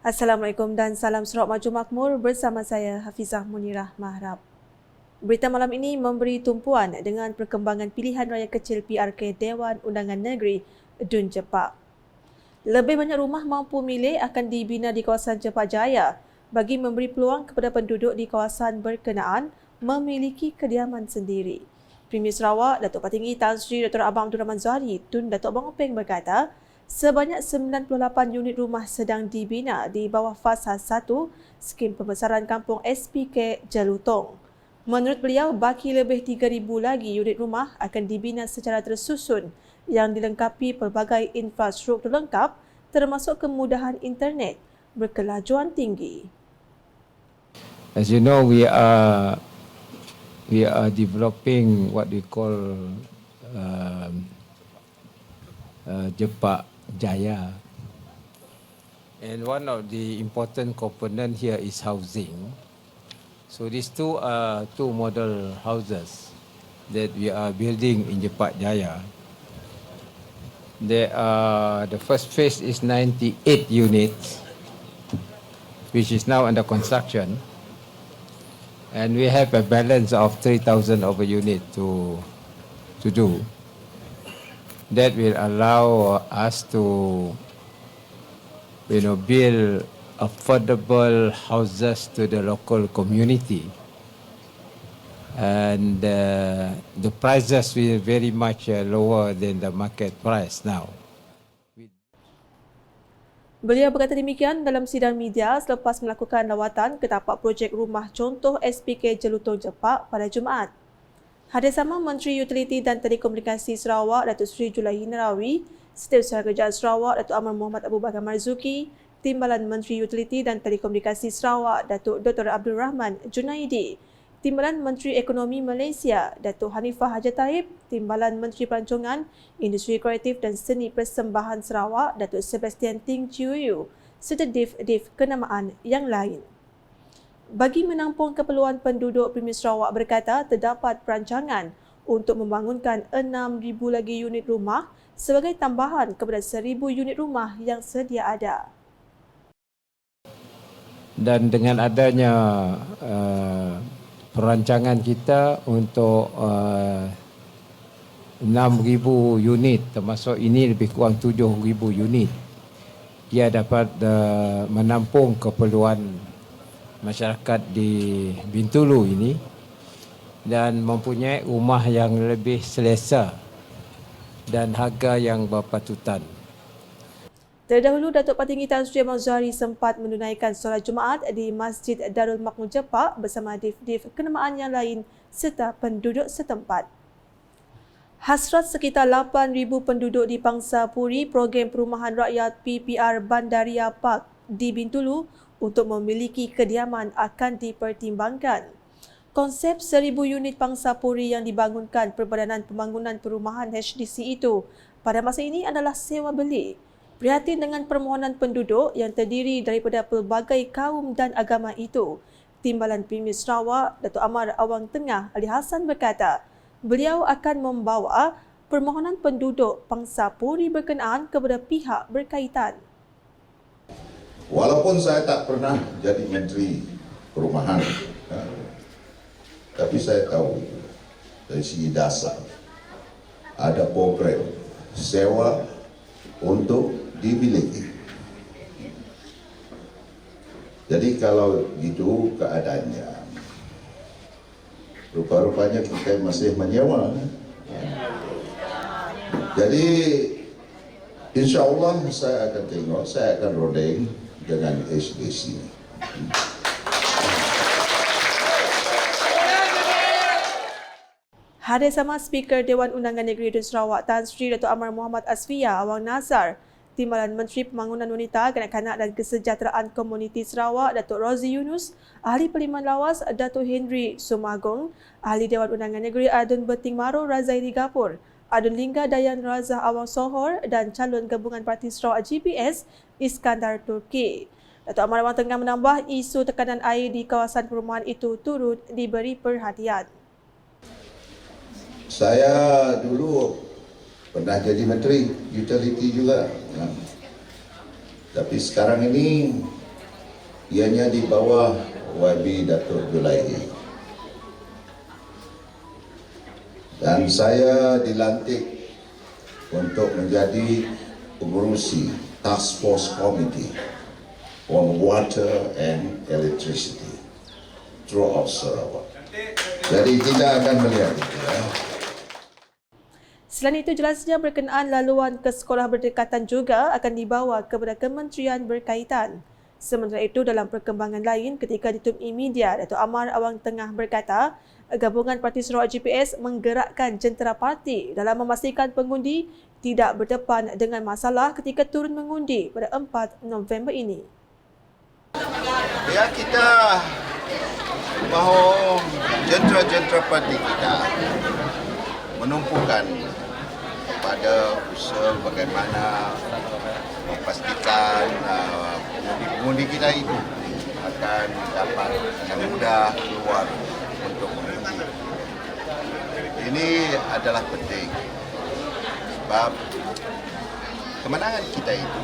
Assalamualaikum dan salam Sarawak Maju Makmur bersama saya Hafizah Munirah Mahrab. Berita malam ini memberi tumpuan dengan perkembangan pilihan raya kecil PRK Dewan Undangan Negeri Dun Jepak. Lebih banyak rumah mampu milik akan dibina di kawasan Jepak Jaya bagi memberi peluang kepada penduduk di kawasan berkenaan memiliki kediaman sendiri. Premier Sarawak Datuk Patinggi Tan Sri Dr. Abang Abdul Rahman Zahari Tun Datuk Abang Openg berkata, sebanyak 98 unit rumah sedang dibina di bawah fasa 1 skim pembesaran kampung SPK Jelutong. Menurut beliau, baki lebih 3,000 lagi unit rumah akan dibina secara tersusun yang dilengkapi pelbagai infrastruktur lengkap termasuk kemudahan internet berkelajuan tinggi. As you know, we are developing what we call Jepak Jaya, and one of the important component here is housing. So these two are two model houses that we are building in Jepak Jaya. The first phase is 98 units, which is now under construction, and we have a balance of 3,000 over unit to do. That will allow us to, build affordable houses to the local community, and the prices will very much lower than the market price now. Beliau berkata demikian dalam sidang media selepas melakukan lawatan ke tapak projek rumah contoh SPK Jelutong Jepak pada Jumaat. Hadir sama Menteri Utiliti dan Telekomunikasi Sarawak Datuk Seri Julaiha Narawi, Setiausaha Kerajaan Sarawak Datuk Amar Muhammad Abu Bakar Marzuki, Timbalan Menteri Utiliti dan Telekomunikasi Sarawak Datuk Dr. Abdul Rahman Junaidi, Timbalan Menteri Ekonomi Malaysia Datuk Hanifah Haji Taib, Timbalan Menteri Pelancongan, Industri Kreatif dan Seni Persembahan Sarawak Datuk Sebastian Ting Chiuyu serta div-div kenamaan yang lain. Bagi menampung keperluan penduduk, Premier Sarawak berkata terdapat perancangan untuk membangunkan 6,000 lagi unit rumah sebagai tambahan kepada 1,000 unit rumah yang sedia ada. Dan dengan adanya perancangan kita untuk 6,000 unit, termasuk ini lebih kurang 7,000 unit, ia dapat menampung keperluan masyarakat di Bintulu ini dan mempunyai rumah yang lebih selesa dan harga yang berpatutan. Terdahulu, Datuk Patinggi Tan Sri Abang Zahari sempat menunaikan solat Jumaat di Masjid Darul Makmur Jepak bersama div-div kenamaan yang lain serta penduduk setempat. Hasrat sekitar 8,000 penduduk di Pangsapuri Program Perumahan Rakyat PPR Bandaria Park di Bintulu untuk memiliki kediaman akan dipertimbangkan. Konsep 1,000 unit Pangsapuri yang dibangunkan Perbadanan Pembangunan Perumahan HDC itu pada masa ini adalah sewa beli. Prihatin dengan permohonan penduduk yang terdiri daripada pelbagai kaum dan agama itu, Timbalan Premier Sarawak Datuk Amar Awang Tengah Ali Hassan berkata, beliau akan membawa permohonan penduduk Pangsapuri berkenaan kepada pihak berkaitan. Walaupun saya tak pernah jadi Menteri Perumahan, tapi saya tahu dari segi dasar ada program sewa untuk dimiliki. Jadi kalau gitu keadaannya, rupa-rupanya kita masih menyewa. Jadi insya-Allah saya akan tengok, saya akan rodeng dengan HDC. Hadir sama Speaker Dewan Undangan Negeri Dun Sarawak Tan Sri Datuk Amar Muhammad Asfiya Awang Nazar, Timbalan Menteri Pembangunan Wanita, Kanak-kanak dan Kesejahteraan Komuniti Sarawak Datuk Rozi Yunus, Ahli Parlimen Lawas Datuk Henry Sumagong, Ahli Dewan Undangan Negeri Adun Beting Maro Razairi Gapur, Adun Lingga Dayan Razah Awang Sohor dan calon gabungan Parti Sarawak GPS Iskandar Turki. Datuk Amar Awang Tengah menambah isu tekanan air di kawasan perumahan itu turut diberi perhatian. Saya dulu pernah jadi Menteri Utility juga. Tapi sekarang ini ianya di bawah YB Datuk Zulaihi. Dan saya dilantik untuk menjadi pengurusi Task Force Committee on Water and Electricity throughout Sarawak. Jadi kita akan melihat itu. Selain itu, jelasnya berkenaan laluan ke sekolah berdekatan juga akan dibawa kepada kementerian berkaitan. Sementara itu, dalam perkembangan lain, ketika ditemui media, Datuk Amar Awang Tengah berkata, Gabungan Parti Sarawak GPS menggerakkan jentera parti dalam memastikan pengundi tidak berdepan dengan masalah ketika turun mengundi pada 4 November ini. Ya, kita mahu jentera-jentera parti kita menumpukan pada usaha bagaimana memastikan pengundi kita itu akan dapat dengan mudah keluar untuk mengundi. Ini adalah penting sebab kemenangan kita itu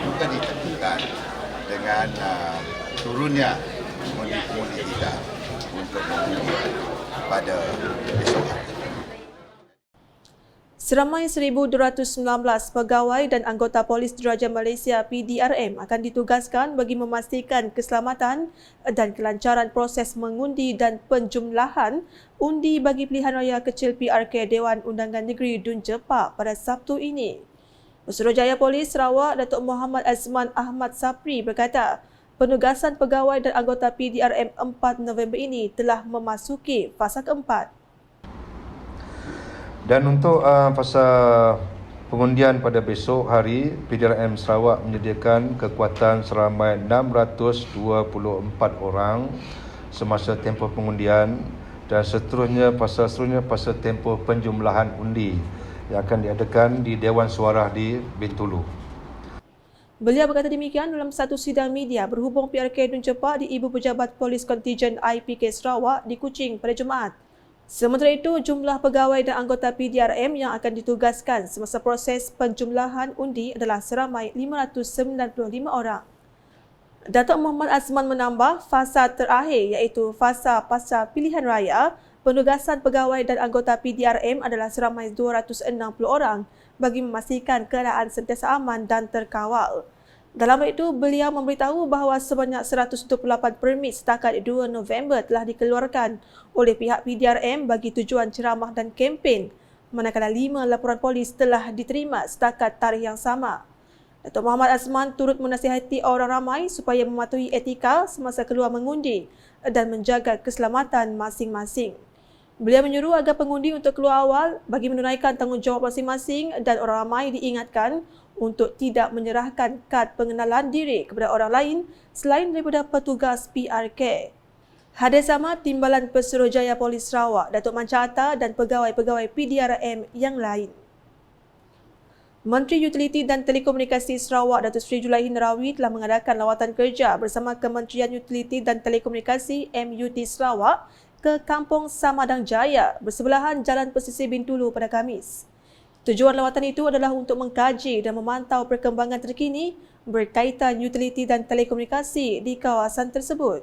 bukan ditentukan dengan turunnya pengundi kita untuk mengundi pada besok hari. Seramai 1,219 pegawai dan anggota Polis Diraja Malaysia PDRM akan ditugaskan bagi memastikan keselamatan dan kelancaran proses mengundi dan penjumlahan undi bagi pilihan raya kecil PRK Dewan Undangan Negeri Dun Jepak pada Sabtu ini. Pesuruhjaya Polis Sarawak Datuk Muhammad Azman Ahmad Sapri berkata, penugasan pegawai dan anggota PDRM 4 November ini telah memasuki fasa keempat. Dan untuk fasa pengundian pada besok hari, PDRM Sarawak menyediakan kekuatan seramai 624 orang semasa tempoh pengundian dan seterusnya fasa tempoh penjumlahan undi yang akan diadakan di Dewan Suara di Bintulu. Beliau berkata demikian dalam satu sidang media berhubung PRK Dun Jepak di Ibu Pejabat Polis Kontijen IPK Sarawak di Kuching pada Jumaat. Sementara itu, jumlah pegawai dan anggota PDRM yang akan ditugaskan semasa proses penjumlahan undi adalah seramai 595 orang. Datuk Muhammad Azman menambah, fasa terakhir iaitu fasa pasca pilihan raya, penugasan pegawai dan anggota PDRM adalah seramai 260 orang bagi memastikan keadaan sentiasa aman dan terkawal. Dalam itu, beliau memberitahu bahawa sebanyak 128 permit setakat 2 November telah dikeluarkan oleh pihak PDRM bagi tujuan ceramah dan kempen, manakala 5 laporan polis telah diterima setakat tarikh yang sama. Datuk Muhammad Azman turut menasihati orang ramai supaya mematuhi etika semasa keluar mengundi dan menjaga keselamatan masing-masing. Beliau menyuruh agar pengundi untuk keluar awal bagi menunaikan tanggungjawab masing-masing dan orang ramai diingatkan untuk tidak menyerahkan kad pengenalan diri kepada orang lain selain daripada petugas PRK. Hadir sama Timbalan Pesuruhjaya Polis Sarawak, Datuk Manca Atta dan pegawai-pegawai PDRM yang lain. Menteri Utiliti dan Telekomunikasi Sarawak, Datuk Seri Zulaihi Narawi telah mengadakan lawatan kerja bersama Kementerian Utiliti dan Telekomunikasi MUT Sarawak ke Kampung Samadang Jaya bersebelahan Jalan Pesisir Bintulu pada Khamis. Tujuan lawatan itu adalah untuk mengkaji dan memantau perkembangan terkini berkaitan utiliti dan telekomunikasi di kawasan tersebut.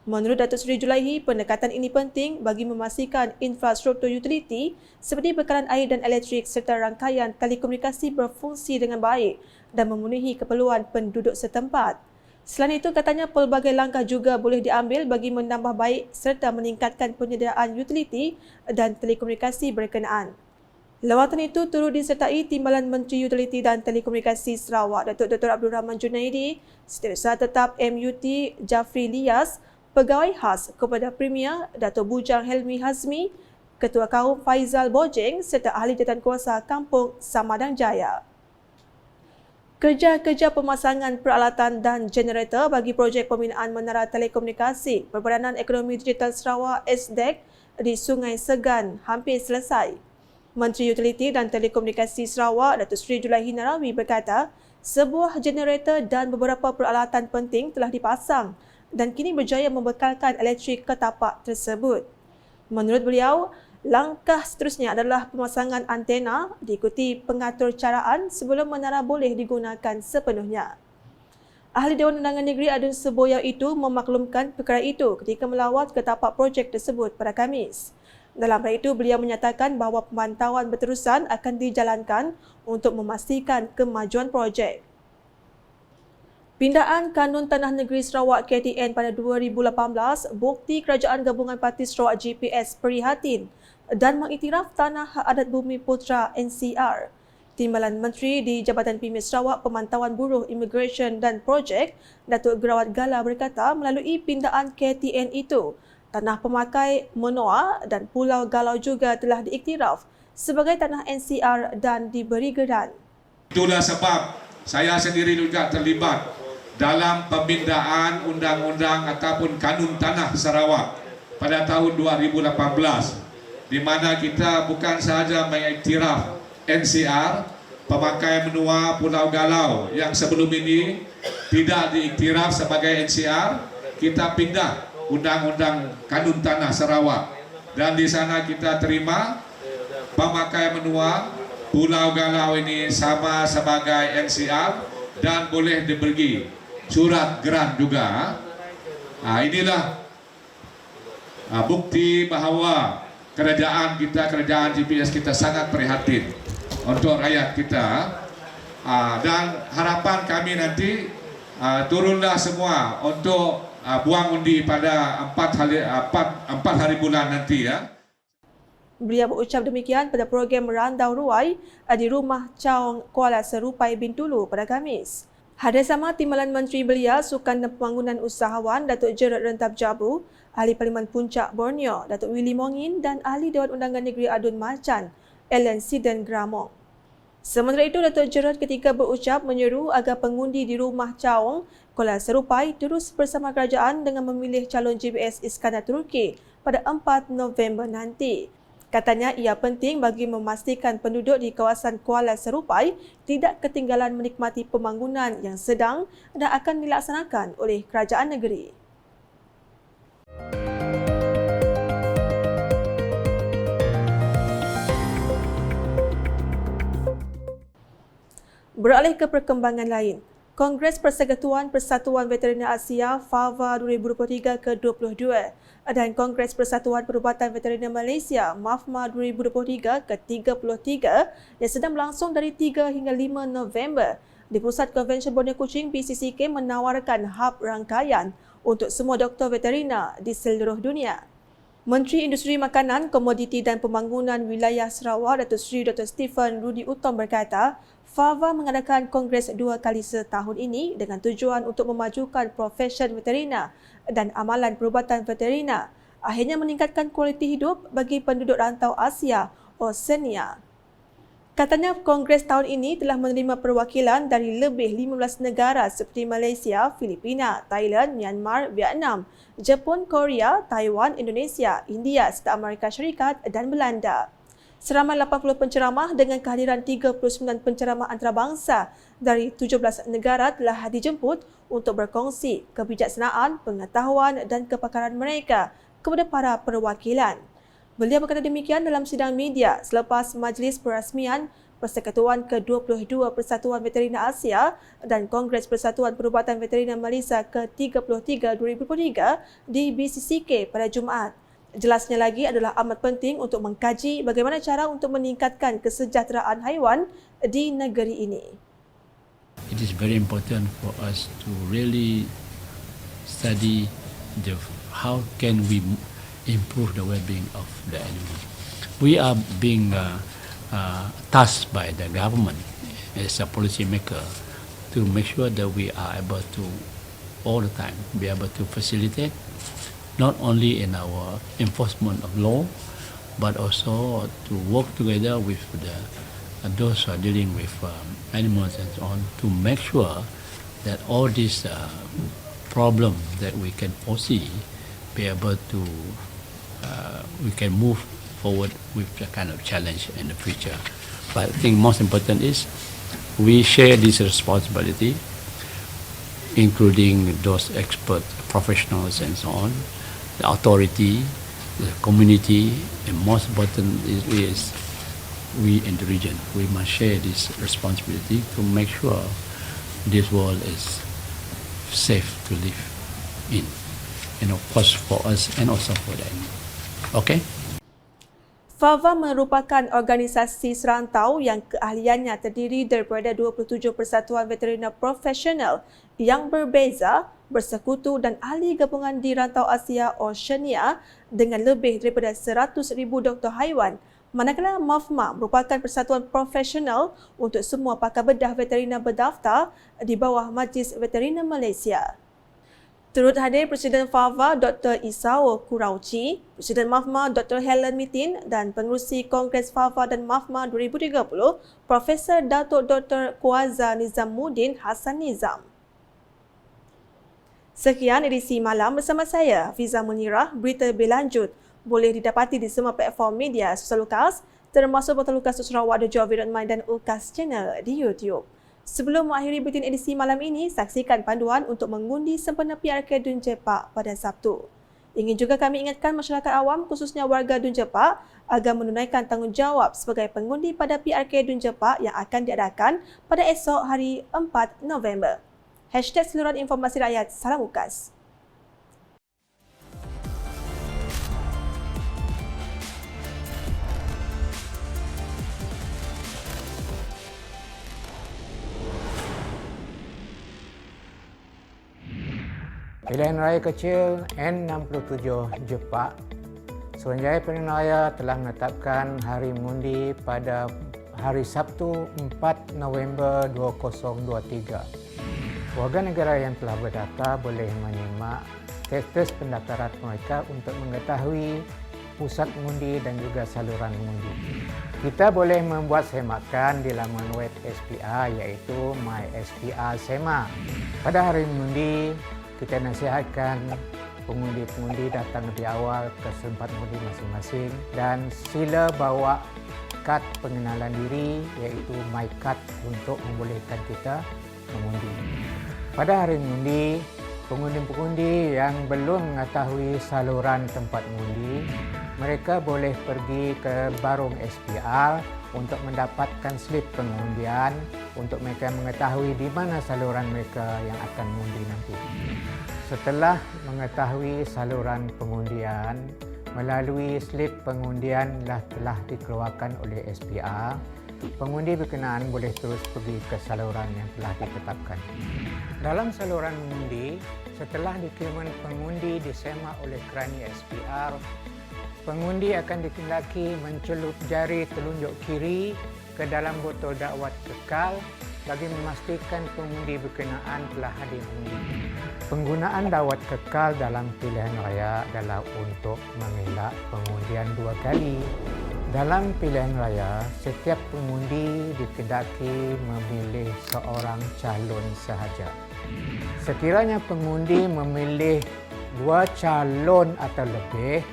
Menurut Datuk Seri Zulaihi, pendekatan ini penting bagi memastikan infrastruktur utiliti seperti bekalan air dan elektrik serta rangkaian telekomunikasi berfungsi dengan baik dan memenuhi keperluan penduduk setempat. Selain itu, katanya pelbagai langkah juga boleh diambil bagi menambah baik serta meningkatkan penyediaan utiliti dan telekomunikasi berkenaan. Lawatan itu turut disertai Timbalan Menteri Utiliti dan Telekomunikasi Sarawak, Datuk Dr. Abdul Rahman Junaidi, Setiausaha Tetap MUT Jafri Lias, Pegawai Khas kepada Premier Datuk Bujang Helmi Hazmi, Ketua Kaum Faizal Bojeng serta Ahli Jawatankuasa Kampung Samadang Jaya. Kerja-kerja pemasangan peralatan dan generator bagi projek pembinaan menara telekomunikasi Perbadanan Ekonomi Digital Sarawak SDEC di Sungai Segan hampir selesai. Menteri Utiliti dan Telekomunikasi Sarawak, Datuk Seri Zulaihi Narawi berkata, sebuah generator dan beberapa peralatan penting telah dipasang dan kini berjaya membekalkan elektrik ke tapak tersebut. Menurut beliau, langkah seterusnya adalah pemasangan antena diikuti pengaturcaraan sebelum menara boleh digunakan sepenuhnya. Ahli Dewan Undangan Negeri Adun Seboyau itu memaklumkan perkara itu ketika melawat ke tapak projek tersebut pada Khamis. Dalam hal itu, beliau menyatakan bahawa pemantauan berterusan akan dijalankan untuk memastikan kemajuan projek. Pindaan Kanun Tanah Negeri Sarawak KTN pada 2018 bukti Kerajaan Gabungan Parti Sarawak GPS prihatin dan mengiktiraf Tanah Hak Adat Bumi Putra NCR. Timbalan Menteri di Jabatan Pimit Sarawak Pemantauan Buruh Immigration dan Projek, Datuk Gerawat Gala berkata melalui pindaan KTN itu, tanah pemakai Menoa dan Pulau Galau juga telah diiktiraf sebagai tanah NCR dan diberi geran. Itulah sebab saya sendiri juga terlibat dalam pembindaan undang-undang ataupun kanun tanah Sarawak pada tahun 2018, di mana kita bukan sahaja mengiktiraf NCR, pemakai Menua Pulau Galau yang sebelum ini tidak diiktiraf sebagai NCR, kita pindah undang-undang kanun tanah Sarawak, dan di sana kita terima pemakai Menua Pulau Galau ini sama sebagai NCR dan boleh diberi surat geran juga. Inilah bukti bahawa kerajaan GPS kita sangat prihatin untuk rakyat kita, dan harapan kami nanti turunlah semua untuk buang undi pada 4 hari bulan nanti ya. Beliau berucap demikian pada program Randau Ruai di Rumah Caong Kuala Serupai Bintulu pada Khamis. Hari sama, Timbalan Menteri Belia, Sukan dan Pembangunan Usahawan Datuk Gerard Rentap Jabu, Ahli Parlimen Puncak Borneo Datuk Willy Mongin dan Ahli Dewan Undangan Negeri Adun Macan Ellen Siden Gramong. Sementara itu, Datuk Gerard ketika berucap menyeru agar pengundi di Rumah Caong Kuala Serupai terus bersama kerajaan dengan memilih calon GPS Iskandar Turki pada 4 November nanti. Katanya ia penting bagi memastikan penduduk di kawasan Kuala Serupai tidak ketinggalan menikmati pembangunan yang sedang dan akan dilaksanakan oleh kerajaan negeri. Beralih ke perkembangan lain, Kongres Persekutuan Persatuan Veteran Asia FAVA 2023 ke-22 dan Kongres Persatuan Perubatan Veteran Malaysia MAFMA 2023 ke-33 yang sedang berlangsung dari 3 hingga 5 November di Pusat Konvensyen Borneo Kuching, PCCK menawarkan hub rangkaian untuk semua doktor veterina di seluruh dunia. Menteri Industri Makanan, Komoditi dan Pembangunan Wilayah Sarawak Datuk Seri Dr. Stephen Rudi Utom berkata, FAVA mengadakan kongres 2 kali setahun ini dengan tujuan untuk memajukan profesion veterina dan amalan perubatan veterina, akhirnya meningkatkan kualiti hidup bagi penduduk rantau Asia Oceania. Katanya kongres tahun ini telah menerima perwakilan dari lebih 15 negara seperti Malaysia, Filipina, Thailand, Myanmar, Vietnam, Jepun, Korea, Taiwan, Indonesia, India serta Amerika Syarikat dan Belanda. Seramai 80 penceramah dengan kehadiran 39 penceramah antarabangsa dari 17 negara telah dijemput untuk berkongsi kebijaksanaan, pengetahuan dan kepakaran mereka kepada para perwakilan. Beliau berkata demikian dalam sidang media selepas majlis perasmian Persekutuan ke-22 Persatuan Veterina Asia dan Kongres Persatuan Perubatan Veterina Malaysia ke-33 2023 di BCCK pada Jumaat. Jelasnya lagi adalah amat penting untuk mengkaji bagaimana cara untuk meningkatkan kesejahteraan haiwan di negeri ini. It is very important for us to really study how can we improve the well-being of the animal. We are being tasked by the government as a policy maker to make sure that we are able to all the time be able to facilitate not only in our enforcement of law, but also to work together with those who are dealing with animals and so on to make sure that all these problems that we can foresee be able to we can move forward with the kind of challenge in the future. But I think most important is we share this responsibility, including those expert professionals and so on, the authority, the community, and most important is we in the region. We must share this responsibility to make sure this world is safe to live in. And of course for us and also for the animal. Okay? FAVA merupakan organisasi serantau yang keahliannya terdiri daripada 27 persatuan veteriner profesional yang berbeza, bersekutu dan ahli gabungan di rantau Asia Oceania dengan lebih daripada 100,000 doktor haiwan. Manakala MAFMA merupakan persatuan profesional untuk semua pakar bedah veteriner berdaftar di bawah Majlis Veteriner Malaysia. Turut hadir Presiden FAVA Dr. Isao Kurauchi, Presiden MAFMA Dr. Helen Mitin dan Pengerusi Kongres FAVA dan MAFMA 2030, Profesor Datuk Dr. Kuaza Nizamuddin Hassan Nizam. Sekian edisi malam bersama saya, Fiza Munirah. Berita berlanjut boleh didapati di semua platform media sosial Lukas, termasuk portal Lukas Sarawak, Jovi.my dan Lukas Channel di YouTube. Sebelum mengakhiri buletin edisi malam ini, saksikan panduan untuk mengundi sempena PRK Dun Jepak pada Sabtu. Ingin juga kami ingatkan masyarakat awam, khususnya warga Dun Jepak, agar menunaikan tanggungjawab sebagai pengundi pada PRK Dun Jepak yang akan diadakan pada esok hari 4 November. #Seluruhan Informasi Rakyat, Salam Lukas. Pilihan Raya Kecil N67 Jepak, Suruhanjaya Pilihan Raya telah menetapkan hari mengundi pada hari Sabtu 4 November 2023. Warga negara yang telah berdaftar boleh menyimak status pendaftaran mereka untuk mengetahui pusat mengundi dan juga saluran mengundi. Kita boleh membuat semakan di laman web SPR iaitu My SPR SEMA. Pada hari mengundi, kita nasihatkan pengundi-pengundi datang lebih awal ke tempat mengundi masing-masing dan sila bawa kad pengenalan diri iaitu My Card untuk membolehkan kita mengundi. Pada hari mengundi, pengundi-pengundi yang belum mengetahui saluran tempat mengundi, mereka boleh pergi ke Barung SPR untuk mendapatkan slip pengundian untuk mereka mengetahui di mana saluran mereka yang akan mengundi nanti. Setelah mengetahui saluran pengundian, melalui slip pengundian telah dikeluarkan oleh SPR, pengundi berkenaan boleh terus pergi ke saluran yang telah ditetapkan. Dalam saluran mengundi, setelah dikiriman pengundi disemak oleh kerani SPR, pengundi akan dikendaki mencelup jari telunjuk kiri ke dalam botol dakwat kekal bagi memastikan pengundi berkenaan telah hadir mengundi. Penggunaan dakwat kekal dalam pilihan raya adalah untuk mengelak pengundian 2 kali. Dalam pilihan raya, setiap pengundi dikendaki memilih seorang calon sahaja. Sekiranya pengundi memilih 2 calon atau lebih,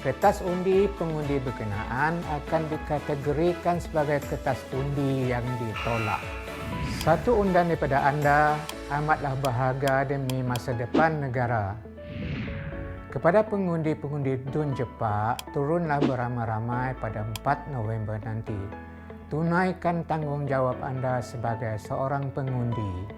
kertas undi pengundi berkenaan akan dikategorikan sebagai kertas undi yang ditolak. Satu undan daripada anda amatlah berharga demi masa depan negara. Kepada pengundi-pengundi Dun Jepak, turunlah beramai-ramai pada 4 November nanti. Tunaikan tanggungjawab anda sebagai seorang pengundi.